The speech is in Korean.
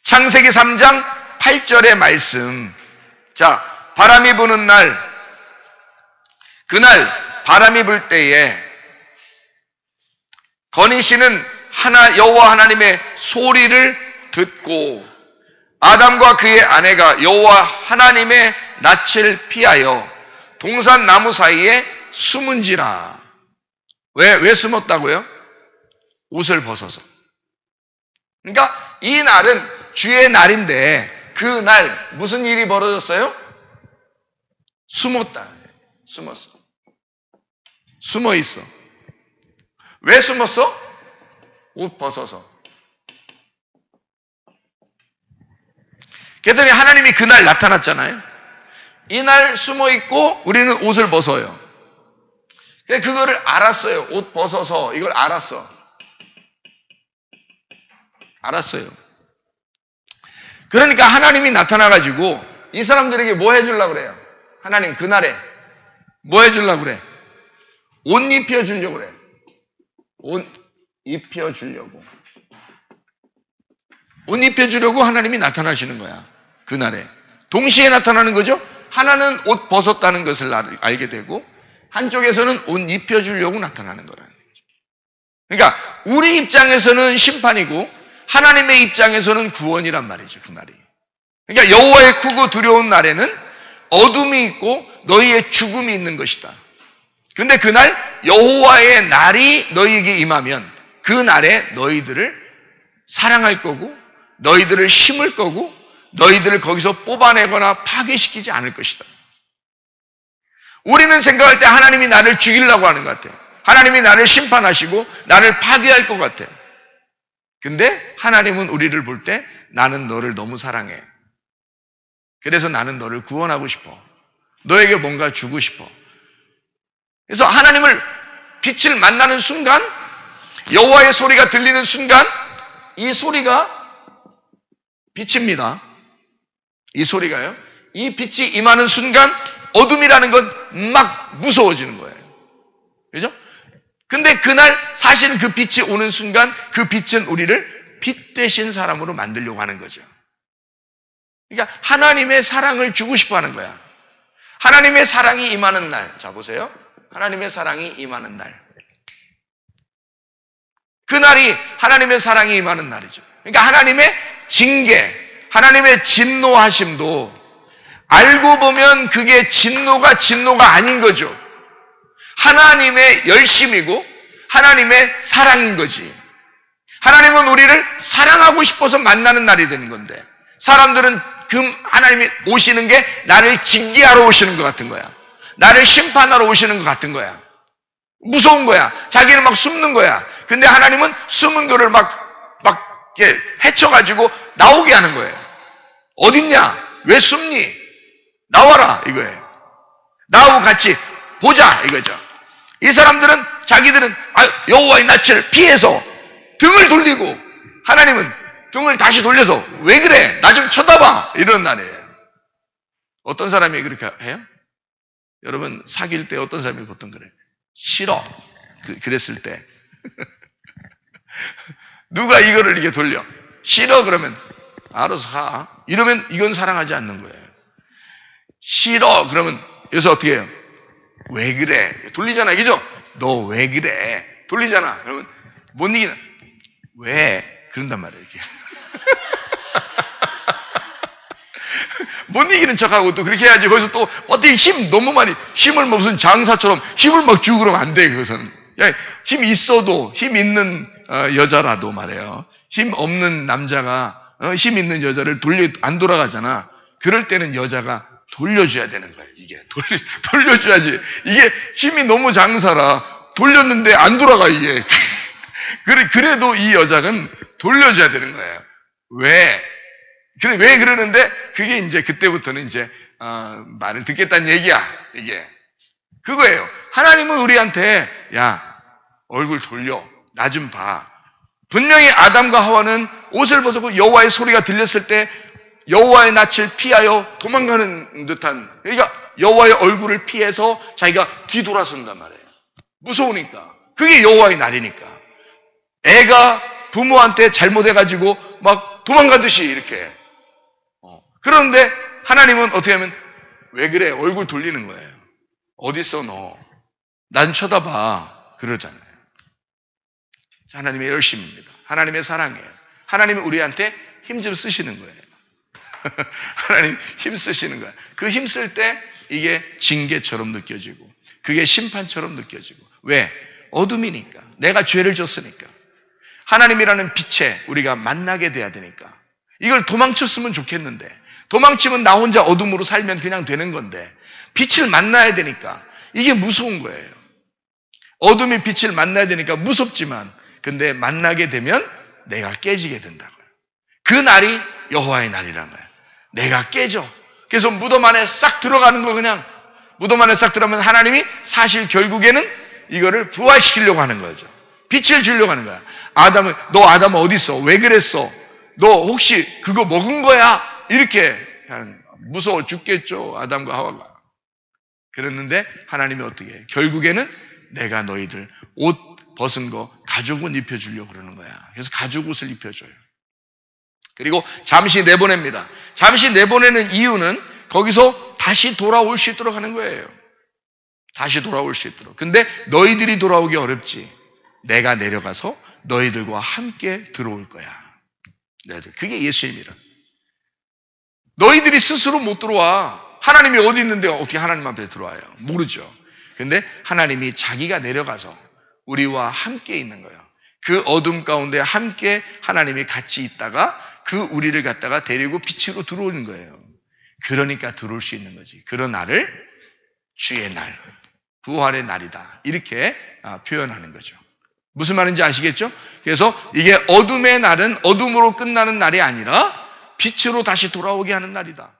창세기 3장 8절의 말씀. 자, 바람이 부는 날, 그날 바람이 불 때에 건희 씨는 여호와 하나님의 소리를 듣고 아담과 그의 아내가 여호와 하나님의 낯을 피하여 동산 나무 사이에 숨은지라. 왜 숨었다고요? 옷을 벗어서. 그러니까 이 날은 주의 날인데 그 날 무슨 일이 벌어졌어요? 숨었다. 숨었어. 숨어 있어. 왜 숨었어? 옷 벗어서. 그랬더니 하나님이 그날 나타났잖아요. 이날 숨어 있고 우리는 옷을 벗어요. 그거를 알았어요. 옷 벗어서 이걸 알았어요. 그러니까 하나님이 나타나가지고 이 사람들에게 뭐 해주려고 그래요? 하나님 그날에 뭐 해주려고 그래? 옷 입혀주려고 그래. 옷 입혀주려고. 옷 입혀주려고 하나님이 나타나시는 거야. 그날에. 동시에 나타나는 거죠. 하나는 옷 벗었다는 것을 알게 되고 한쪽에서는 옷 입혀주려고 나타나는 거라는 거죠. 그러니까 우리 입장에서는 심판이고 하나님의 입장에서는 구원이란 말이죠. 그날이. 그러니까 여호와의 크고 두려운 날에는 어둠이 있고 너희의 죽음이 있는 것이다. 그런데 그날 여호와의 날이 너희에게 임하면 그 날에 너희들을 사랑할 거고 너희들을 심을 거고 너희들을 거기서 뽑아내거나 파괴시키지 않을 것이다. 우리는 생각할 때 하나님이 나를 죽이려고 하는 것 같아요. 하나님이 나를 심판하시고 나를 파괴할 것 같아요. 근데 하나님은 우리를 볼 때 나는 너를 너무 사랑해. 그래서 나는 너를 구원하고 싶어. 너에게 뭔가 주고 싶어. 그래서 하나님을 빛을 만나는 순간 여호와의 소리가 들리는 순간 이 소리가 빛입니다. 이 소리가요. 이 빛이 임하는 순간 어둠이라는 건 막 무서워지는 거예요. 그죠? 근데 그날 사실은 그 빛이 오는 순간 그 빛은 우리를 빛 되신 사람으로 만들려고 하는 거죠. 그러니까 하나님의 사랑을 주고 싶어 하는 거야. 하나님의 사랑이 임하는 날. 자, 보세요. 하나님의 사랑이 임하는 날. 그날이 하나님의 사랑이 임하는 날이죠. 그러니까 하나님의 징계, 하나님의 진노하심도 알고 보면 그게 진노가 아닌 거죠. 하나님의 열심이고 하나님의 사랑인 거지. 하나님은 우리를 사랑하고 싶어서 만나는 날이 되는 건데 사람들은 하나님이 오시는 게 나를 징계하러 오시는 것 같은 거야. 나를 심판하러 오시는 것 같은 거야. 무서운 거야. 자기는 막 숨는 거야. 근데 하나님은 숨은 거를 막 이렇게 헤쳐가지고 나오게 하는 거예요. 어딨냐? 왜 숨니? 나와라 이거예요. 나하고 같이 보자 이거죠. 이 사람들은 자기들은 여호와의 낯을 피해서 등을 돌리고 하나님은 등을 다시 돌려서 왜 그래? 나 좀 쳐다봐 이런 날이에요. 어떤 사람이 그렇게 해요? 여러분 사귈 때 어떤 사람이 보통 그래요? 싫어. 그랬을 때 누가 이거를 이렇게 돌려 싫어 그러면 알아서 가 이러면 이건 사랑하지 않는 거예요. 싫어 그러면 여기서 어떻게 해요? 왜 그래? 돌리잖아 그죠? 너 왜 그래? 돌리잖아. 그러면 못 이기는 왜? 그런단 말이에요 이렇게. 못 이기는 척하고 또 그렇게 해야지. 거기서 또 어떻게 너무 많이 힘을 무슨 장사처럼 힘을 막 주고 그러면 안 돼. 그것은 힘 있어도 힘 있는 여자라도 말이에요. 힘 없는 남자가 힘 있는 여자를 안 돌아가잖아. 그럴 때는 여자가 돌려줘야 되는 거예요. 이게 돌려줘야지. 이게 힘이 너무 장사라 돌렸는데 안 돌아가 이게. 그래도 이 여자는 돌려줘야 되는 거예요. 왜? 왜 그러는데 그게 이제 그때부터는 이제 말을 듣겠다는 얘기야. 이게 그거예요. 하나님은 우리한테 야 얼굴 돌려 나 좀 봐. 분명히 아담과 하와는 옷을 벗고 여호와의 소리가 들렸을 때 여호와의 낯을 피하여 도망가는 듯한 그러니까 여호와의 얼굴을 피해서 자기가 뒤돌아선단 말이에요. 무서우니까. 그게 여호와의 날이니까. 애가 부모한테 잘못해가지고 막 도망가듯이 이렇게. 그런데 하나님은 어떻게 하면 왜 그래? 얼굴 돌리는 거예요. 어딨어 너? 난 쳐다봐. 그러잖아요. 하나님의 열심입니다. 하나님의 사랑이에요. 하나님은 우리한테 힘 좀 쓰시는 거예요. 하나님 힘 쓰시는 거예요. 그 힘 쓸 때 이게 징계처럼 느껴지고 그게 심판처럼 느껴지고. 왜? 어둠이니까. 내가 죄를 졌으니까. 하나님이라는 빛에 우리가 만나게 돼야 되니까. 이걸 도망쳤으면 좋겠는데 도망치면 나 혼자 어둠으로 살면 그냥 되는 건데 빛을 만나야 되니까 이게 무서운 거예요. 어둠이 빛을 만나야 되니까 무섭지만 근데 만나게 되면 내가 깨지게 된다고요. 그 날이 여호와의 날이라는 거예요. 내가 깨져. 그래서 무덤 안에 싹 들어가는 거 그냥 무덤 안에 싹 들어가면 하나님이 사실 결국에는 이거를 부활시키려고 하는 거죠. 빛을 주려고 하는 거야. 너 아담 어디 있어? 왜 그랬어? 너 혹시 그거 먹은 거야? 이렇게 무서워 죽겠죠. 아담과 하와가. 그랬는데 하나님이 어떻게 해? 결국에는 내가 너희들 옷 벗은 거 가죽옷 입혀주려고 그러는 거야. 그래서 가죽옷을 입혀줘요. 그리고 잠시 내보냅니다. 잠시 내보내는 이유는 거기서 다시 돌아올 수 있도록 하는 거예요. 다시 돌아올 수 있도록. 근데 너희들이 돌아오기 어렵지. 내가 내려가서 너희들과 함께 들어올 거야. 그게 예수님이라. 너희들이 스스로 못 들어와. 하나님이 어디 있는데 어떻게 하나님 앞에 들어와요? 모르죠. 근데 하나님이 자기가 내려가서 우리와 함께 있는 거예요. 그 어둠 가운데 함께 하나님이 같이 있다가 그 우리를 갖다가 데리고 빛으로 들어오는 거예요. 그러니까 들어올 수 있는 거지. 그런 날을 주의 날, 부활의 날이다. 이렇게 표현하는 거죠. 무슨 말인지 아시겠죠? 그래서 이게 어둠의 날은 어둠으로 끝나는 날이 아니라 빛으로 다시 돌아오게 하는 날이다.